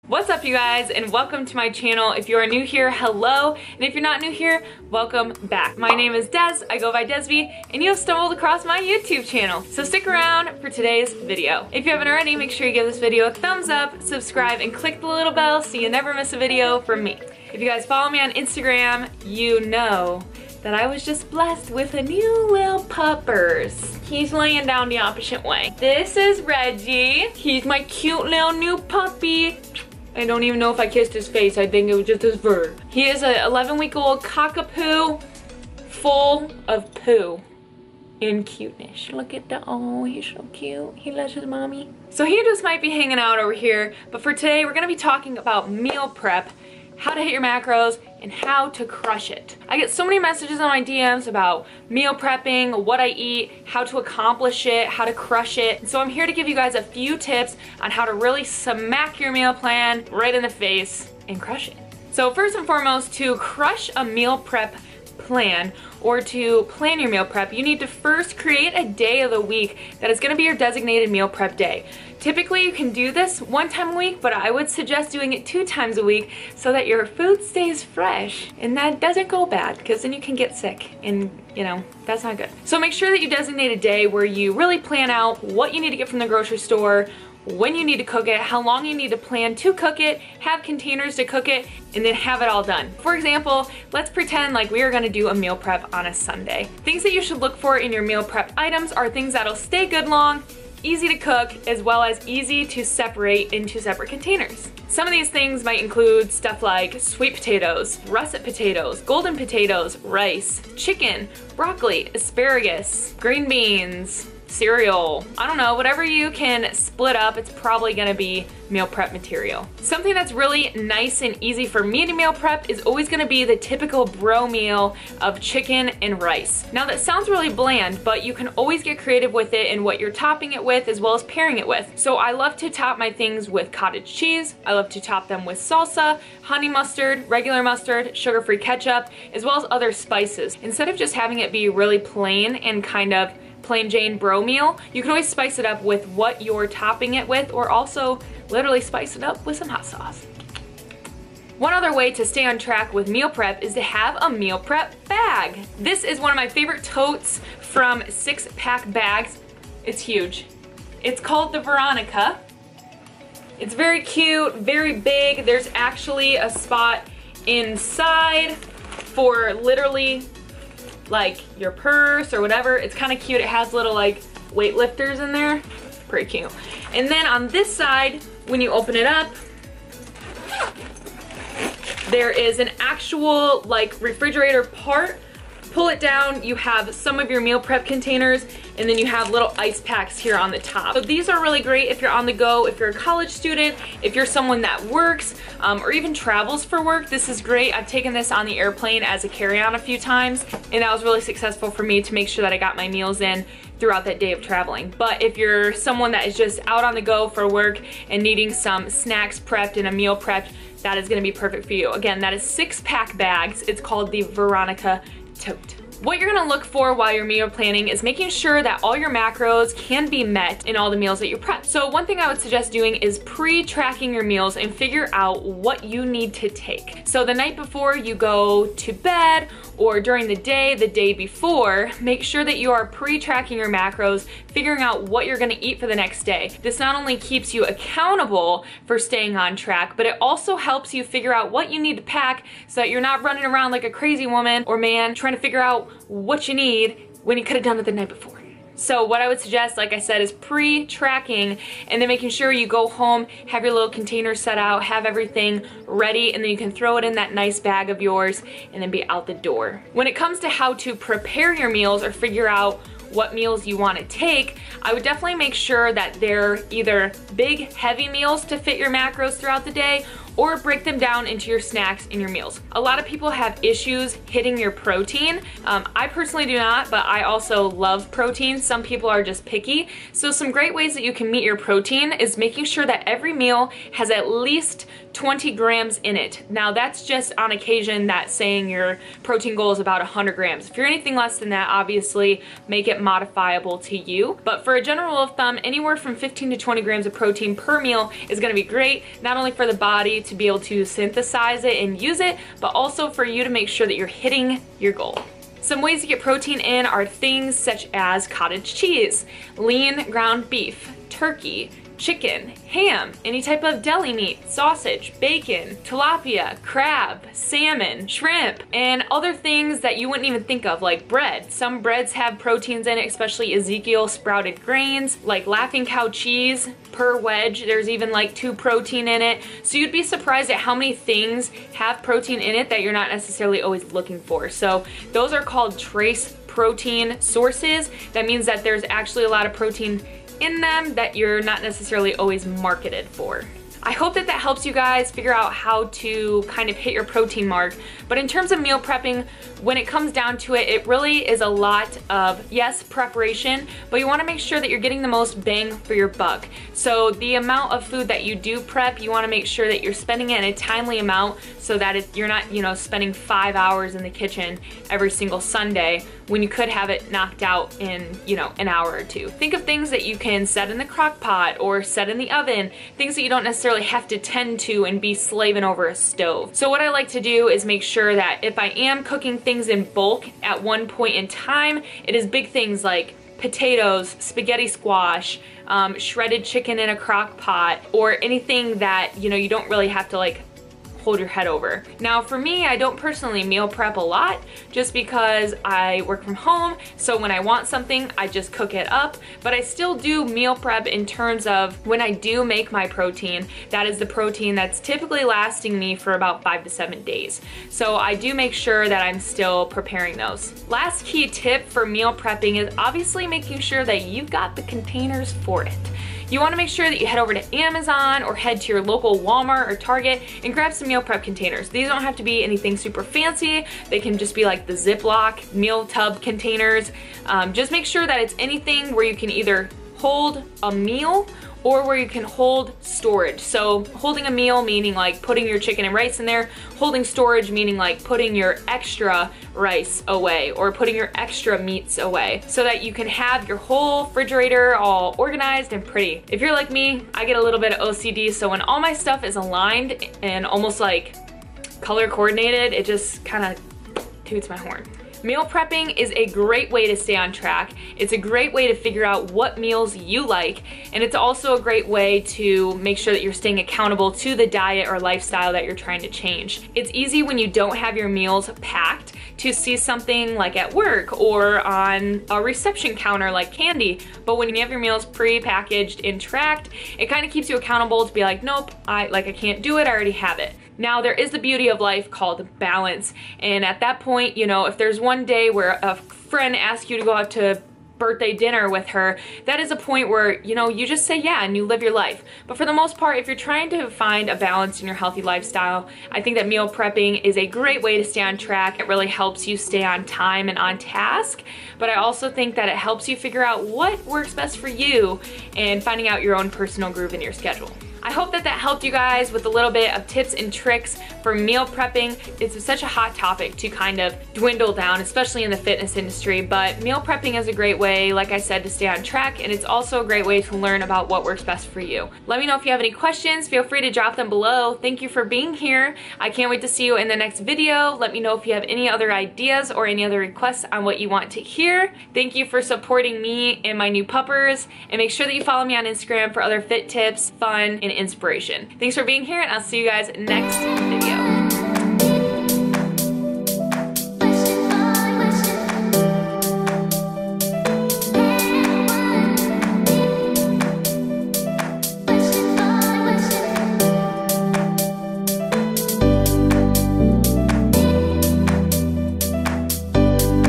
What's up, you guys, and welcome to my channel. If you are new here, hello, and if you're not new here, welcome back. My name is Des, I go by Desb, and you have stumbled across my YouTube channel. So stick around for today's video. If you haven't already, make sure you give this video a thumbs up, subscribe, and click the little bell so you never miss a video from me. If you guys follow me on Instagram, you know that I was just blessed with a new little puppers. He's laying down the opposite way. This is Reggie. He's my cute little new puppy. I don't even know if I kissed his face. I think it was just his fur. He is an 11-week-old cockapoo full of poo and cuteness. Look at the, oh, he's so cute. He loves his mommy. So he just might be hanging out over here, but for today we're gonna be talking about meal prep, how to hit your macros, and how to crush it. I get so many messages on my DMs about meal prepping, what I eat, how to accomplish it, how to crush it. And so I'm here to give you guys a few tips on how to really smack your meal plan right in the face and crush it. So first and foremost, to crush a meal prep plan or to plan your meal prep, you need to first create a day of the week that is going to be your designated meal prep day. Typically you can do this one time a week, but I would suggest doing it 2 times a week so that your food stays fresh and that doesn't go bad, because then you can get sick and you know, that's not good. So make sure that you designate a day where you really plan out what you need to get from the grocery store, when you need to cook it, how long you need to plan to cook it, have containers to cook it, and then have it all done. For example, let's pretend like we are gonna do a meal prep on a Sunday. Things that you should look for in your meal prep items are things that'll stay good long, easy to cook, as well as easy to separate into separate containers. Some of these things might include stuff like sweet potatoes, russet potatoes, golden potatoes, rice, chicken, broccoli, asparagus, green beans, cereal, I don't know, whatever you can split up, it's probably gonna be meal prep material. Something that's really nice and easy for me to meal prep is always gonna be the typical bro meal of chicken and rice. Now that sounds really bland, but you can always get creative with it and what you're topping it with as well as pairing it with. So I love to top my things with cottage cheese, I love to top them with salsa, honey mustard, regular mustard, sugar-free ketchup, as well as other spices. Instead of just having it be really plain and kind of plain Jane bro meal, you can always spice it up with what you're topping it with, or also literally spice it up with some hot sauce. One other way to stay on track with meal prep is to have a meal prep bag. This is one of my favorite totes from 6-pack bags. It's huge. It's called the Veronica. It's very cute, very big. There's actually a spot inside for literally like your purse or whatever. It's kind of cute. It has little like weight lifters in there. Pretty cute. And then on this side, when you open it up, there is an actual like refrigerator part. Pull it down, you have some of your meal prep containers, and then you have little ice packs here on the top. So these are really great if you're on the go, if you're a college student, if you're someone that works, or even travels for work. This is great. I've taken this on the airplane as a carry-on a few times, and that was really successful for me to make sure that I got my meals in throughout that day of traveling. But if you're someone that is just out on the go for work and needing some snacks prepped and a meal prepped, that is gonna be perfect for you. Again, that is 6-pack bags. It's called the Veronica tote. What you're gonna look for while you're meal planning is making sure that all your macros can be met in all the meals that you prep. So one thing I would suggest doing is pre-tracking your meals and figure out what you need to take. So the night before you go to bed or during the day before, make sure that you are pre-tracking your macros, figuring out what you're gonna eat for the next day. This not only keeps you accountable for staying on track, but it also helps you figure out what you need to pack so that you're not running around like a crazy woman or man trying to figure out what you need when you could have done it the night before. So what I would suggest, like I said, is pre-tracking and then making sure you go home, have your little container set out, have everything ready, and then you can throw it in that nice bag of yours and then be out the door. When it comes to how to prepare your meals or figure out what meals you want to take, I would definitely make sure that they're either big, heavy meals to fit your macros throughout the day, or break them down into your snacks and your meals. A lot of people have issues hitting your protein. I personally do not, but I also love protein. Some people are just picky. So some great ways that you can meet your protein is making sure that every meal has at least 20 grams in it. Now that's just on occasion that saying your protein goal is about 100 grams. If you're anything less than that, obviously make it modifiable to you. But for a general rule of thumb, anywhere from 15 to 20 grams of protein per meal is gonna be great, not only for the body to be able to synthesize it and use it, but also for you to make sure that you're hitting your goal. Some ways to get protein in are things such as cottage cheese, lean ground beef, turkey, chicken, ham, any type of deli meat, sausage, bacon, tilapia, crab, salmon, shrimp, and other things that you wouldn't even think of, like bread. Some breads have proteins in it, especially Ezekiel sprouted grains, like Laughing Cow cheese. Per wedge, there's even like 2 protein in it. So you'd be surprised at how many things have protein in it that you're not necessarily always looking for. So those are called trace protein sources. That means that there's actually a lot of protein in them that you're not necessarily always marketed for. I hope that that helps you guys figure out how to kind of hit your protein mark. But in terms of meal prepping, when it comes down to it, it really is a lot of, yes, preparation, but you want to make sure that you're getting the most bang for your buck. So the amount of food that you do prep, you want to make sure that you're spending it in a timely amount so that you're not, you know, spending 5 hours in the kitchen every single Sunday when you could have it knocked out in, you know, an hour or 2. Think of things that you can set in the crock pot or set in the oven, things that you don't necessarily have to tend to and be slaving over a stove. So what I like to do is make sure that if I am cooking things in bulk at one point in time, it is big things like potatoes, spaghetti squash, shredded chicken in a crock pot, or anything that, you know, you don't really have to like hold your head over. Now for me, I don't personally meal prep a lot just because I work from home, so when I want something, I just cook it up, but I still do meal prep in terms of when I do make my protein, that is the protein that's typically lasting me for about 5 to 7 days. So I do make sure that I'm still preparing those. Last key tip for meal prepping is obviously making sure that you've got the containers for it. You want to make sure that you head over to Amazon or head to your local Walmart or Target and grab some meal prep containers. These don't have to be anything super fancy. They can just be like the Ziploc meal tub containers. Just make sure that it's anything where you can either hold a meal or where you can hold storage. So holding a meal meaning like putting your chicken and rice in there, holding storage meaning like putting your extra rice away or putting your extra meats away so that you can have your whole refrigerator all organized and pretty. If you're like me, I get a little bit of OCD, so when all my stuff is aligned and almost like color coordinated, it just kind of toots my horn. Meal prepping is a great way to stay on track. It's a great way to figure out what meals you like, and it's also a great way to make sure that you're staying accountable to the diet or lifestyle that you're trying to change. It's easy when you don't have your meals packed to see something like at work or on a reception counter like candy, but when you have your meals pre-packaged and tracked, it kind of keeps you accountable to be like, nope, I can't do it, I already have it. Now there is the beauty of life called balance, and at that point, you know, if there's one day where a friend asks you to go out to birthday dinner with her, that is a point where, you know, you just say yeah and you live your life. But for the most part, if you're trying to find a balance in your healthy lifestyle, I think that meal prepping is a great way to stay on track. It really helps you stay on time and on task, but I also think that it helps you figure out what works best for you and finding out your own personal groove in your schedule. I hope that that helped you guys with a little bit of tips and tricks for meal prepping. It's such a hot topic to kind of dwindle down, especially in the fitness industry, but meal prepping is a great way, like I said, to stay on track, and it's also a great way to learn about what works best for you. Let me know if you have any questions. Feel free to drop them below. Thank you for being here. I can't wait to see you in the next video. Let me know if you have any other ideas or any other requests on what you want to hear. Thank you for supporting me and my new puppers, and make sure that you follow me on Instagram for other fit tips, fun, and inspiration. Thanks for being here, and I'll see you guys next video.